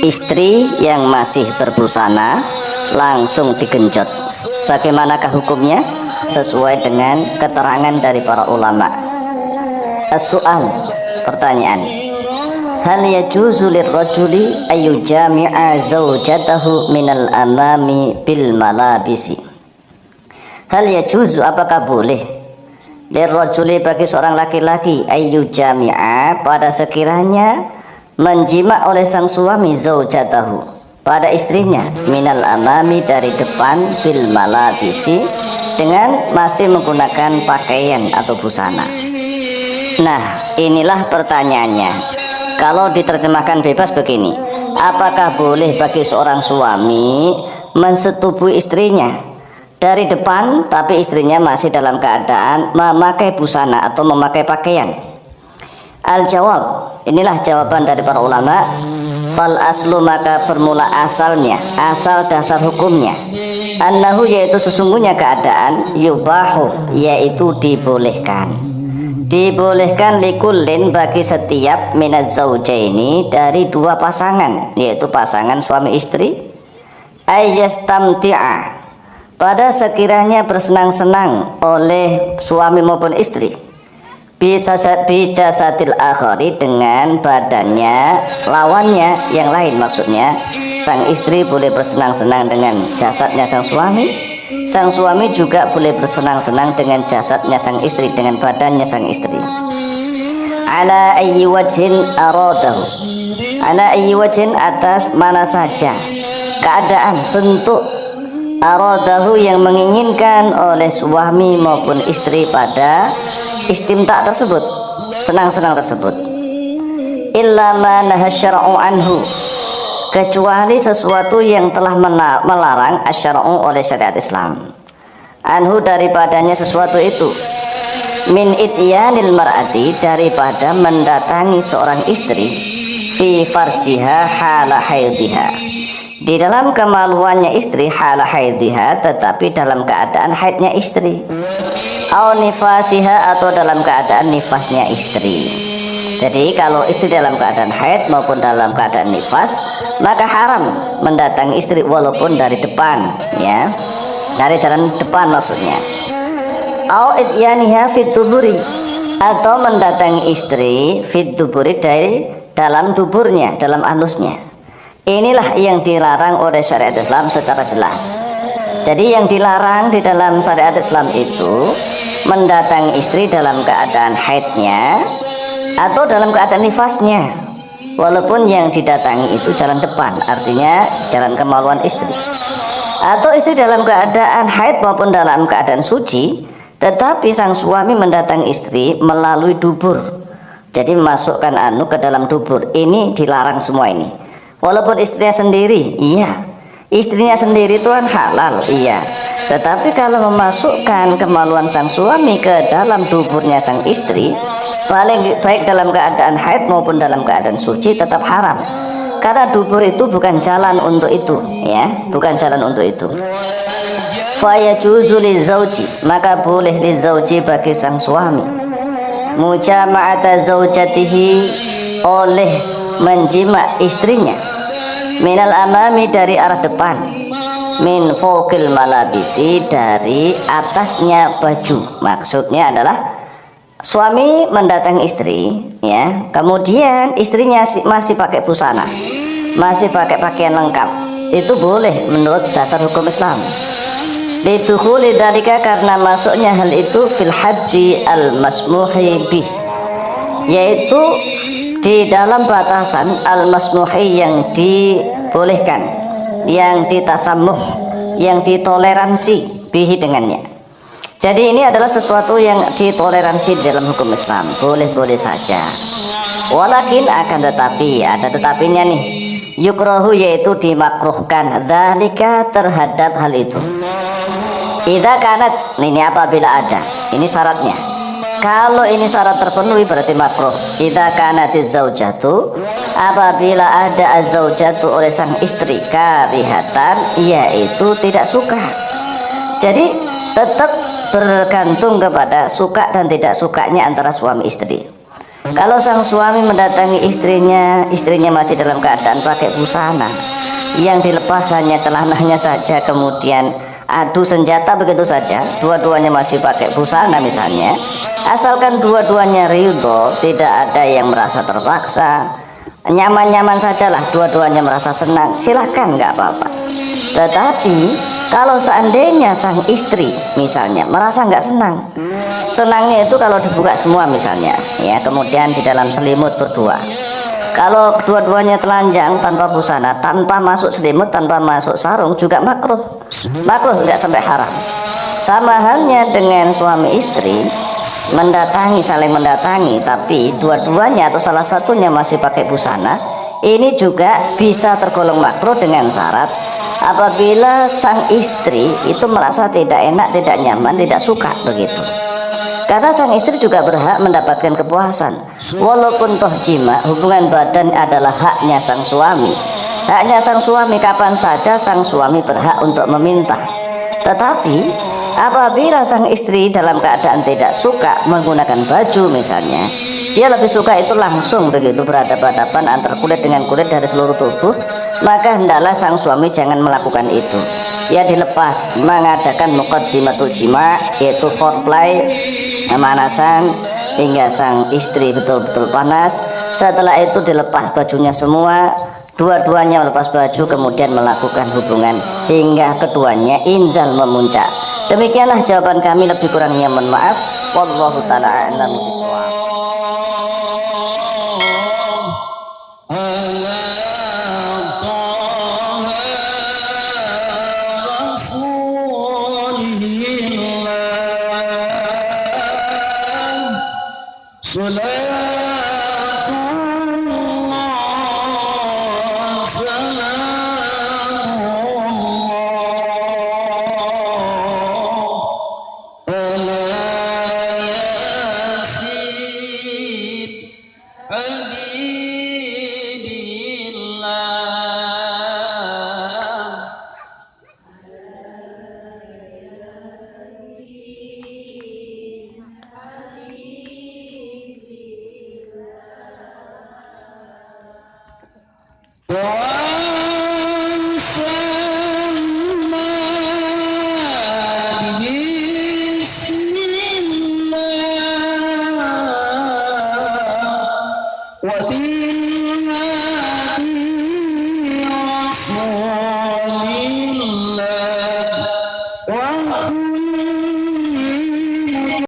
Istri yang masih berbusana langsung digenjot. Bagaimanakah hukumnya? Sesuai dengan keterangan dari para ulama. As-su'al, pertanyaan. Hal yajuzu lirrajuli ayyujami'a zawjatahu minal amami bil malabisi. Hal yajuzu, apakah boleh lirrajuli, bagi seorang laki-laki, ayyujami'a, pada sekiranya menjima oleh sang suami, zaujatahu, pada istrinya, minal amami, dari depan, bil malabisi, dengan masih menggunakan pakaian atau busana. Nah, inilah pertanyaannya. Kalau diterjemahkan bebas begini, apakah boleh bagi seorang suami mensetubui istrinya dari depan tapi istrinya masih dalam keadaan memakai busana atau memakai pakaian? Al-jawab, inilah jawaban dari para ulama. Fal aslu, maka bermula asalnya, asal dasar hukumnya, annahu, yaitu sesungguhnya keadaan, yubahu, yaitu dibolehkan. Dibolehkan likullin, bagi setiap, minaz zaujaini, dari dua pasangan, yaitu pasangan suami istri, ayyastamti'a, pada sekiranya bersenang-senang oleh suami maupun istri, bijasadil akhari, dengan badannya lawannya yang lain. Maksudnya sang istri boleh bersenang-senang dengan jasadnya sang suami juga boleh bersenang-senang dengan jasadnya sang istri, dengan badannya sang istri. Ala ayyi wajhin aradahu, ala ayyi wajhin, atas mana saja keadaan, bentuk, aradahu, yang menginginkan oleh suami maupun istri pada istimta tersebut, senang-senang tersebut. Illa ma nahasyara'u anhu, kecuali sesuatu yang telah melarang asyara'u, oleh syariat Islam, anhu, daripadanya sesuatu itu, min ityanil mar'ati, daripada mendatangi seorang istri, fi farjiha hala haidhiha, di dalam kemaluannya istri, hala haidhiha, tetapi dalam keadaan haidnya istri, au nifasiha, atau dalam keadaan nifasnya istri. Jadi kalau istri dalam keadaan haid maupun dalam keadaan nifas, maka haram mendatangi istri walaupun dari depan, ya, dari jalan depan maksudnya. Au ityaniha fit duburi, atau mendatangi istri fit duburi, dari dalam duburnya, dalam anusnya. Inilah yang dilarang oleh syariat Islam secara jelas. Jadi yang dilarang di dalam syariat Islam itu mendatangi istri dalam keadaan haidnya atau dalam keadaan nifasnya, walaupun yang didatangi itu jalan depan, artinya jalan kemaluan istri, atau istri dalam keadaan haid maupun dalam keadaan suci, tetapi sang suami mendatangi istri melalui dubur, jadi memasukkan anu ke dalam dubur. Ini dilarang semua ini, walaupun istrinya sendiri, iya, istrinya sendiri itu kan halal, iya, tetapi kalau memasukkan kemaluan sang suami ke dalam duburnya sang istri, baik dalam keadaan haid maupun dalam keadaan suci, tetap haram, karena dubur itu bukan jalan untuk itu, ya, bukan jalan untuk itu. Fayajuzu lizauji, maka boleh lizauji, bagi sang suami, mujama'ata zaujatihi, oleh menjima istrinya, minal amami, dari arah depan, min fawqil malabisi, dari atasnya baju. Maksudnya adalah suami mendatangi istri, ya, kemudian istrinya masih pakai busana, masih pakai pakaian lengkap, itu boleh menurut dasar hukum Islam. Lidukhuli dzalika, karena masuknya hal itu, fil haddi al masmuhi bih, yaitu di dalam batasan al masmuhi, yang dibolehkan, yang ditasamuh, yang ditoleransi, bihi, dengannya. Jadi ini adalah sesuatu yang ditoleransi di dalam hukum Islam, boleh-boleh saja. Walakin, akan tetapi, ada tetapinya nih, yukrahu, yaitu dimakruhkan, dzalika, terhadap hal itu, idza kanat, ini apabila ada, ini syaratnya. Kalau ini syarat terpenuhi berarti makruh. Idza kanatiz zaujatu, apabila ada az-zaujatu, oleh sang istri, karihatan, yaitu tidak suka. Jadi tetap bergantung kepada suka dan tidak sukanya antara suami istri. Kalau sang suami mendatangi istrinya masih dalam keadaan pakai busana, yang dilepas hanya celananya saja, kemudian adu senjata begitu saja, dua-duanya masih pakai busana misalnya, asalkan dua-duanya ridho, tidak ada yang merasa terpaksa, nyaman-nyaman sajalah, dua-duanya merasa senang, silahkan, nggak apa-apa. Tetapi kalau seandainya sang istri misalnya merasa nggak senang, senangnya itu kalau dibuka semua misalnya, ya, kemudian di dalam selimut berdua. Kalau dua-duanya telanjang tanpa busana, tanpa masuk selimut, tanpa masuk sarung, juga makruh. Makruh, nggak sampai haram. Sama halnya dengan suami istri mendatangi, saling mendatangi, tapi dua-duanya atau salah satunya masih pakai busana, ini juga bisa tergolong makruh dengan syarat apabila sang istri itu merasa tidak enak, tidak nyaman, tidak suka begitu. Karena sang istri juga berhak mendapatkan kepuasan. Walaupun toh jima, hubungan badan adalah haknya sang suami. Haknya sang suami, kapan saja sang suami berhak untuk meminta. Tetapi apabila sang istri dalam keadaan tidak suka menggunakan baju misalnya, dia lebih suka itu langsung begitu berhadapan-hadapan antara kulit dengan kulit dari seluruh tubuh, maka hendaklah sang suami jangan melakukan itu. Ya, dilepas, mengadakan muqaddimatul jima, yaitu foreplay, pemanasan hingga sang istri betul-betul panas. Setelah itu dilepas bajunya semua, dua-duanya melepas baju, kemudian melakukan hubungan hingga keduanya inzal memuncak. Demikianlah jawaban kami, lebih kurangnya mohon maaf. Wallahu ta'ala a'lam bishawab. Allah